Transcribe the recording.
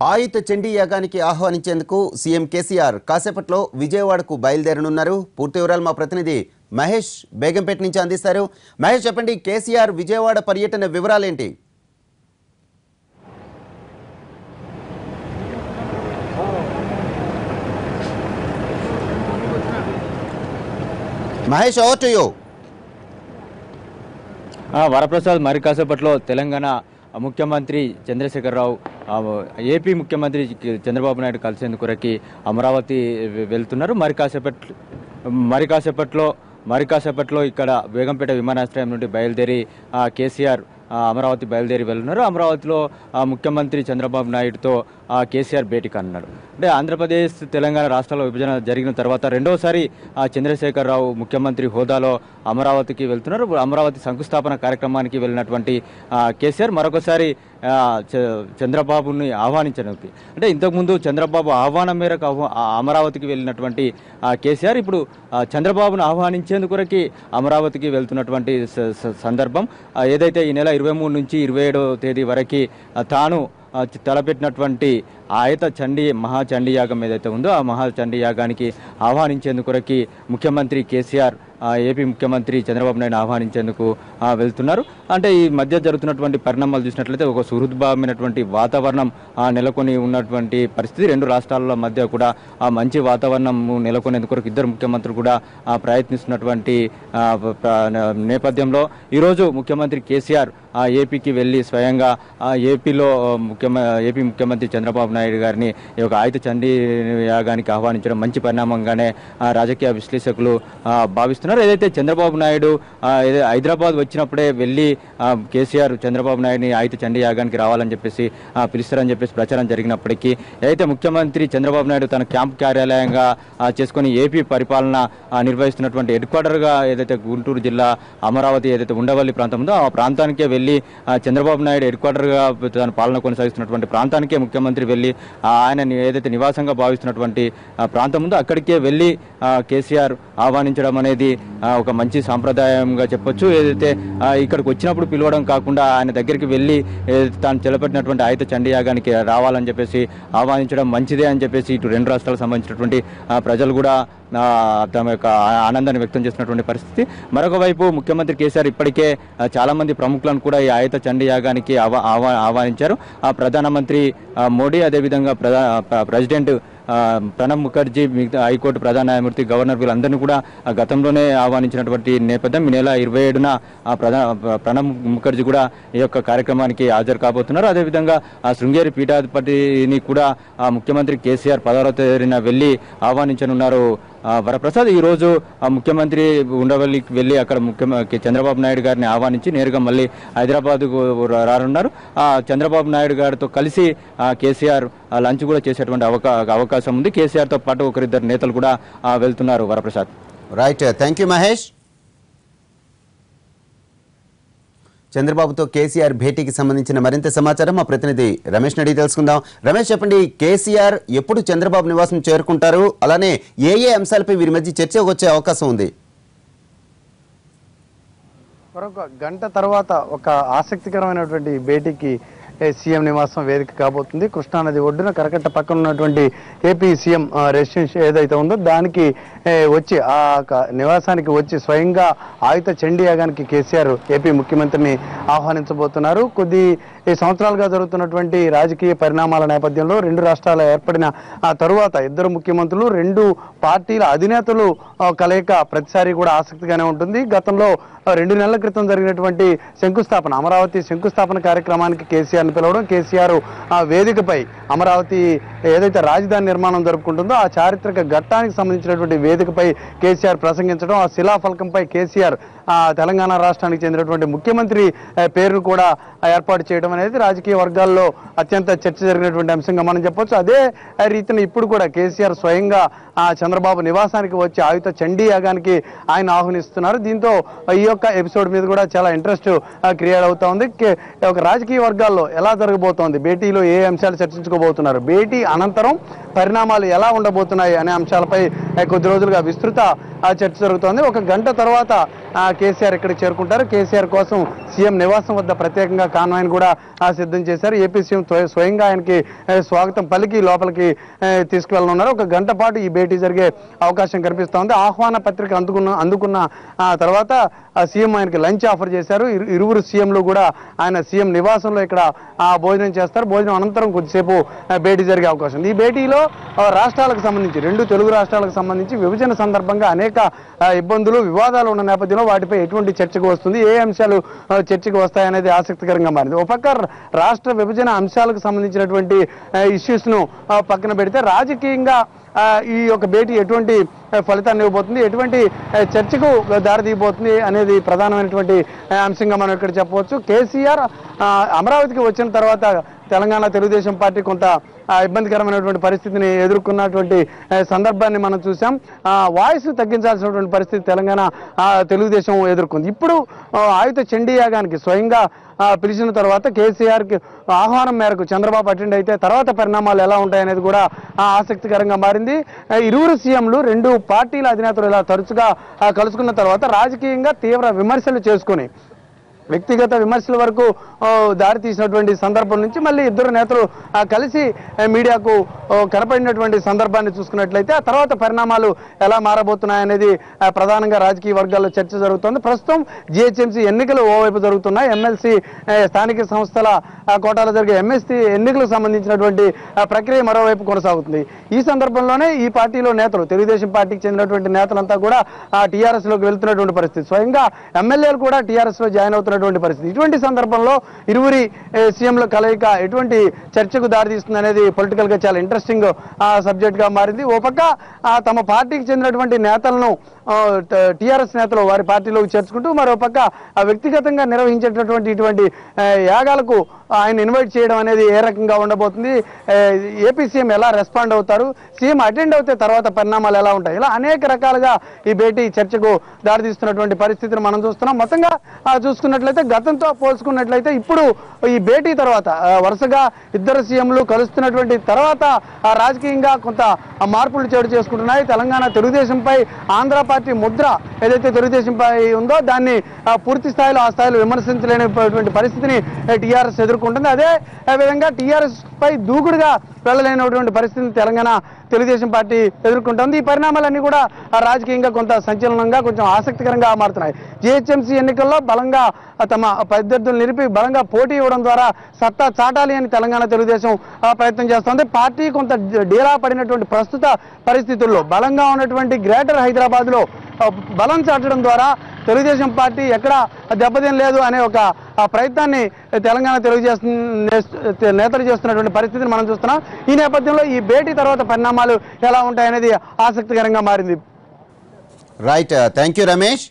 ఆయుత చండీ యాగానికి ఆహ్వానించేందుకు సీఎం కేసీఆర్ కాసేపట్లో విజయవాడకు బయలుదేరనున్నారు. పూర్తి వివరాలు మా ప్రతినిధి మహేష్ బేగంపేట నుంచి అందిస్తారు. మహేష్, చెప్పండి, కేసీఆర్ విజయవాడ పర్యటన వివరాలేంటి? Mahesh, over to you. Varaprasad, మరి కాసేపట్లో తెలంగాణ ముఖ్యమంత్రి చంద్రశేఖరరావు ఏపీ ముఖ్యమంత్రి చంద్రబాబు నాయుడు కలిసేందుకు అమరావతి వెళ్తున్నారు. మరి కాసేపట్లో ఇక్కడ బేగంపేట విమానాశ్రయం నుండి బయలుదేరి కేసీఆర్ అమరావతి బయలుదేరి వెళ్తున్నారు. అమరావతిలో ముఖ్యమంత్రి చంద్రబాబు నాయుడుతో కేసీఆర్ భేటీ కానున్నారు. అంటే ఆంధ్రప్రదేశ్ తెలంగాణ రాష్ట్రాల విభజన జరిగిన తర్వాత రెండోసారి చంద్రశేఖరరావు ముఖ్యమంత్రి హోదాలో అమరావతికి వెళ్తున్నారు. అమరావతి శంకుస్థాపన కార్యక్రమానికి వెళ్ళినటువంటి కేసీఆర్ మరొకసారి చంద్రబాబుని ఆహ్వానించడానికి, అంటే ఇంతకుముందు చంద్రబాబు ఆహ్వానం మేరకు అమరావతికి వెళ్ళినటువంటి కేసీఆర్ ఇప్పుడు చంద్రబాబును ఆహ్వానించేందుకు అమరావతికి వెళ్తున్నటువంటి సందర్భం. ఏదైతే ఈ నెల 23 నుంచి 27వ తేదీ వరకు తాను తలపెట్టినటువంటి ఆయుత మహాచండీ యాగం ఏదైతే ఉందో ఆ మహాచండీ యాగానికి ఆహ్వానించేందుకు ముఖ్యమంత్రి కేసీఆర్ ఏపీ ముఖ్యమంత్రి చంద్రబాబు నాయుడు ఆహ్వానించేందుకు వెళ్తున్నారు. అంటే ఈ మధ్య జరుగుతున్నటువంటి పరిణామాలు చూసినట్లయితే ఒక సుహృద్భావమైనటువంటి వాతావరణం నెలకొని ఉన్నటువంటి పరిస్థితి. రెండు రాష్ట్రాల మధ్య కూడా మంచి వాతావరణం నెలకొనేందుకు ఇద్దరు ముఖ్యమంత్రులు కూడా ప్రయత్నిస్తున్నటువంటి నేపథ్యంలో ఈరోజు ముఖ్యమంత్రి కేసీఆర్ ఏపీకి వెళ్ళి స్వయంగా ఏపీ ముఖ్యమంత్రి చంద్రబాబు నాయుడు గారిని ఈ యొక్క ఆయుత చండీ యాగానికి ఆహ్వానించడం మంచి పరిణామంగానే రాజకీయ విశ్లేషకులు భావిస్తున్నారు. ఏదైతే చంద్రబాబు నాయుడు హైదరాబాద్ వచ్చినప్పుడే వెళ్ళి కేసీఆర్ చంద్రబాబు నాయుడిని ఆయుత చండీ యాగానికి రావాలని చెప్పేసి పిలుస్తారని చెప్పేసి ప్రచారం జరిగినప్పటికీ ఏదైతే ముఖ్యమంత్రి చంద్రబాబు నాయుడు తన క్యాంప్ కార్యాలయంగా చేసుకుని ఏపీ పరిపాలన నిర్వహిస్తున్నటువంటి హెడ్ క్వార్టర్గా ఏదైతే గుంటూరు జిల్లా అమరావతి ఏదైతే ఉండవల్లి ప్రాంతం ఉందో ఆ ప్రాంతానికే వెళ్ళి చంద్రబాబు నాయుడు హెడ్ క్వార్టర్గా తన పాలన కొనసాగిస్తున్నటువంటి ప్రాంతానికే ముఖ్యమంత్రి వెళ్ళి ఆయన ఏదైతే నివాసంగా భావిస్తున్నటువంటి ప్రాంతం ఉందో అక్కడికే వెళ్ళి కేసీఆర్ ఆహ్వానించడం అనేది ఒక మంచి సాంప్రదాయంగా చెప్పొచ్చు. ఏదైతే ఇక్కడికి వచ్చినప్పుడు పిలవడం కాకుండా ఆయన దగ్గరికి వెళ్ళి తాను చేపట్టినటువంటి ఆయుత చండీ యాగానికి రావాలని చెప్పేసి ఆహ్వానించడం మంచిదే అని చెప్పేసి ఇటు రెండు రాష్ట్రాలకు సంబంధించినటువంటి ప్రజలు కూడా తమ యొక్క ఆనందాన్ని వ్యక్తం చేస్తున్నటువంటి పరిస్థితి. మరొక వైపు ముఖ్యమంత్రి కేసీఆర్ ఇప్పటికే చాలా మంది ప్రముఖులను కూడా ఈ ఆయుత చండీ యాగానికి ఆహ్వానించారు. ప్రధానమంత్రి మోడీ, అదేవిధంగా ప్రెసిడెంట్ ప్రణబ్ ముఖర్జీ, మిగతా హైకోర్టు ప్రధాన న్యాయమూర్తి, గవర్నర్ వీళ్ళందరినీ కూడా గతంలోనే ఆహ్వానించినటువంటి నేపథ్యం. ఈ నెల 27న ప్రణబ్ ముఖర్జీ కూడా ఈ యొక్క కార్యక్రమానికి హాజరు కాబోతున్నారు. అదేవిధంగా శృంగేరి పీఠాధిపతిని కూడా ముఖ్యమంత్రి కేసీఆర్ 16వ తేదీన వెళ్ళి ఆహ్వానించనున్నారు. వరప్రసాద్, ఈరోజు ముఖ్యమంత్రి ఉండవల్లికి వెళ్ళి అక్కడ చంద్రబాబు నాయుడు గారిని ఆహ్వానించి నేరుగా మళ్ళీ హైదరాబాద్కు రానున్నారు. చంద్రబాబు నాయుడు గారితో కలిసి కేసీఆర్ లంచ్ కూడా చేసేటువంటి అవకాశం ఉంది. కేసీఆర్తో పాటు ఒకరిద్దరు నేతలు కూడా వెళ్తున్నారు. Varaprasad, right, thank you Mahesh. చంద్రబాబుతో కేసీఆర్ భేటీకి సంబంధించిన మరింత సమాచారం మా ప్రతినిధి రమేష్ అడిగి తెలుసుకుందాం. రమేష్, చెప్పండి, కేసీఆర్ ఎప్పుడు చంద్రబాబు నివాసం చేరుకుంటారు? అలానే ఏ అంశాలపై వీరి మధ్య చర్చ వచ్చే అవకాశం ఉంది? మరొక గంట తర్వాత ఒక ఆసక్తికరమైనటువంటి భేటీకి సీఎం నివాసం వేదిక కాబోతుంది. కృష్ణానది ఒడ్డున కరకట్ట పక్కన ఉన్నటువంటి ఏపీ సీఎం రెసిడెన్షియల్ ఏదైతే ఉందో దానికి వచ్చి ఆ నివాసానికి వచ్చి స్వయంగా ఆయుత చండీ యాగానికి కేసీఆర్ ఏపీ ముఖ్యమంత్రిని ఆహ్వానించబోతున్నారు. కొద్ది సంవత్సరాలుగా జరుగుతున్నటువంటి రాజకీయ పరిణామాల నేపథ్యంలో రెండు రాష్ట్రాలు ఏర్పడిన ఆ తరువాత ఇద్దరు ముఖ్యమంత్రులు, రెండు పార్టీల అధినేతలు కలయిక ప్రతిసారి కూడా ఆసక్తిగానే ఉంటుంది. గతంలో 2 నెలల క్రితం జరిగినటువంటి శంకుస్థాపన, అమరావతి శంకుస్థాపన కార్యక్రమానికి కేసీఆర్ని పిలవడం, కేసీఆర్ ఆ వేదికపై అమరావతి ఏదైతే రాజధాని నిర్మాణం జరుపుకుంటుందో ఆ చారిత్రక ఘట్టానికి సంబంధించినటువంటి వేదికపై కేసీఆర్ ప్రసంగించడం, ఆ శిలాఫలకంపై కేసీఆర్ తెలంగాణ రాష్ట్రానికి చెందినటువంటి ముఖ్యమంత్రి పేరును కూడా ఏర్పాటు చేయడం అనేది రాజకీయ వర్గాల్లో అత్యంత చర్చ జరిగినటువంటి అంశంగా మనం చెప్పొచ్చు. అదే రీతిని ఇప్పుడు కూడా కేసీఆర్ స్వయంగా చంద్రబాబు నివాసానికి వచ్చి ఆయుత చండీ యాగానికి ఆయన ఆహ్వానిస్తున్నారు. దీంతో ఈ యొక్క ఎపిసోడ్ మీద కూడా చాలా ఇంట్రెస్ట్ క్రియేట్ అవుతా ఉంది. ఒక రాజకీయ వర్గాల్లో ఎలా జరగబోతోంది, భేటీలో ఏ అంశాలు చర్చించుకోబోతున్నారు, భేటీ అనంతరం పరిణామాలు ఎలా ఉండబోతున్నాయి అనే అంశాలపై కొద్ది రోజులుగా విస్తృత చర్చ జరుగుతోంది. ఒక గంట తర్వాత కేసీఆర్ ఇక్కడికి చేరుకుంటారు. కేసీఆర్ కోసం సీఎం నివాసం వద్ద ప్రత్యేకంగా కాన్వాయ్ని కూడా సిద్ధం చేశారు. ఏపీ సీఎం స్వయంగా ఆయనకి స్వాగతం పలికి లోపలికి తీసుకువెళ్ళనున్నారు. ఒక గంట పాటు ఈ భేటీ జరిగే అవకాశం కనిపిస్తూ ఉంది. ఆహ్వాన పత్రిక అందుకున్న తర్వాత సీఎం ఆయనకి లంచ్ ఆఫర్ చేశారు. ఇరువురు సీఎంలు కూడా ఆయన సీఎం నివాసంలో ఇక్కడ భోజనం చేస్తారు. భోజనం అనంతరం కొద్దిసేపు భేటీ జరిగే అవకాశం ఉంది. ఈ భేటీలో రాష్ట్రాలకు సంబంధించి 2 తెలుగు రాష్ట్రాలకు సంబంధించి విభజన సందర్భంగా అనేక ఇబ్బందులు వివాదాలు ఉన్న నేపథ్యంలో వాటిపై ఎటువంటి చర్చకు వస్తుంది, ఏ అంశాలు చర్చకు వస్తాయనేది ఆసక్తికరంగా మారింది. ఒక పక్క రాష్ట్ర విభజన అంశాలకు సంబంధించినటువంటి ఇష్యూస్ ను పక్కన పెడితే రాజకీయంగా ఈ యొక్క భేటీ ఎటువంటి ఫలితాన్ని ఇవ్వబోతుంది, ఎటువంటి చర్చకు దారితీయబోతుంది అనేది ప్రధానమైనటువంటి అంశంగా మనం ఇక్కడ చెప్పవచ్చు. కేసీఆర్ అమరావతికి వచ్చిన తర్వాత తెలంగాణ తెలుగుదేశం పార్టీ కొంత ఇబ్బందికరమైనటువంటి పరిస్థితిని ఎదుర్కొన్నటువంటి సందర్భాన్ని మనం చూసాం. వాయిస్ తగ్గించాల్సినటువంటి పరిస్థితి తెలంగాణ తెలుగుదేశం ఎదుర్కొంది. ఇప్పుడు ఆయుధ చండీ యాగానికి స్వయంగా పిలిచిన తర్వాత కేసీఆర్కి ఆహ్వానం మేరకు చంద్రబాబు అటెండ్ అయితే తర్వాత పరిణామాలు ఎలా ఉంటాయనేది కూడా ఆసక్తికరంగా మారింది. ఇరువురు సీఎంలు 2 పార్టీల అధినేతలు ఇలా తరచుగా కలుసుకున్న తర్వాత రాజకీయంగా తీవ్ర విమర్శలు చేసుకుని వ్యక్తిగత విమర్శల వరకు దారి తీసినటువంటి సందర్భం నుంచి మళ్ళీ ఇద్దరు నేతలు కలిసి మీడియాకు కనపడినటువంటి సందర్భాన్ని చూసుకున్నట్లయితే ఆ తర్వాత పరిణామాలు ఎలా మారబోతున్నాయనేది ప్రధానంగా రాజకీయ వర్గాల్లో చర్చ జరుగుతోంది. ప్రస్తుతం జిహెచ్ఎంసీ ఎన్నికలు ఓవైపు జరుగుతున్నాయి. ఎమ్మెల్సీ స్థానిక సంస్థల కోటాలో జరిగే ఎంఎస్సీ ఎన్నికలకు సంబంధించినటువంటి ప్రక్రియ మరోవైపు కొనసాగుతుంది. ఈ సందర్భంలోనే ఈ పార్టీలో నేతలు తెలుగుదేశం పార్టీకి చెందినటువంటి నేతలంతా కూడా టీఆర్ఎస్ లోకి వెళ్తున్నటువంటి పరిస్థితి. స్వయంగా ఎమ్మెల్యేలు కూడా టీఆర్ఎస్ లో జాయిన్ అవుతున్నటువంటి పరిస్థితి. ఇటువంటి సందర్భంలో ఇరువురి సీఎంల కలయిక ఎటువంటి చర్చకు దారితీస్తుంది అనేది పొలిటికల్ గా చాలా ఇంట్రెస్టింగ్ సబ్జెక్ట్ గా మారింది. ఓ పక్క తమ పార్టీకి చెందినటువంటి నేతలను టీఆర్ఎస్ నేతలు వారి పార్టీలోకి చేర్చుకుంటూ మరో పక్క వ్యక్తిగతంగా నిర్వహించేటటువంటి ఇటువంటి యాగాలకు ఆయన ఇన్వైట్ చేయడం అనేది ఏ రకంగా ఉండబోతుంది, ఏపీ సీఎం ఎలా రెస్పాండ్ అవుతారు, సీఎం అటెండ్ అవుతే తర్వాత పరిణామాలు ఎలా ఉంటాయి, ఇలా అనేక రకాలుగా ఈ భేటీ చర్చకు దారితీస్తున్నటువంటి పరిస్థితిని మనం చూస్తున్నాం. మొత్తంగా చూసుకున్నట్లయితే గతంతో పోల్చుకున్నట్లయితే ఇప్పుడు ఈ భేటీ తర్వాత వరుసగా ఇద్దరు సీఎంలు కలుస్తున్నటువంటి తర్వాత రాజకీయంగా కొంత మార్పులు చోటు చేసుకుంటున్నాయి. తెలంగాణ తెలుగుదేశంపై ఆంధ్ర పార్టీ ముద్ర ఏదైతే తెలుగుదేశంపై ఉందో దాన్ని పూర్తి స్థాయిలో ఆ స్థాయిలో విమర్శించలేనటువంటి పరిస్థితిని టీఆర్ఎస్ ఎదుర్కొంటుంది. అదే విధంగా టీఆర్ఎస్ పై దూకుడుగా వెళ్ళలేనటువంటి పరిస్థితిని తెలంగాణ తెలుగుదేశం పార్టీ ఎదుర్కొంటుంది. ఈ పరిణామాలన్నీ కూడా రాజకీయంగా కొంత సంచలనంగా కొంచెం ఆసక్తికరంగా మారుతున్నాయి. జిహెచ్ఎంసీ ఎన్నికల్లో బలంగా తమ ప్రత్యర్థులు నిలిపి బలంగా పోటీ ఇవ్వడం ద్వారా సత్తా చాటాలి అని తెలంగాణ తెలుగుదేశం ప్రయత్నం చేస్తోంది. పార్టీ కొంత డీలా పడినటువంటి ప్రస్తుత పరిస్థితుల్లో బలంగా ఉన్నటువంటి గ్రేటర్ హైదరాబాద్ లో బలం చాటడం ద్వారా తెలుగుదేశం పార్టీ ఎక్కడ దెబ్బతిన లేదు అనే ఒక ప్రయత్నాన్ని తెలంగాణ నేతలు చేస్తున్నటువంటి పరిస్థితిని మనం చూస్తున్నాం. ఈ నేపథ్యంలో ఈ భేటీ తర్వాత పరిణామాలు ఎలా ఉంటాయనేది ఆసక్తికరంగా మారింది. Right, thank you Ramesh.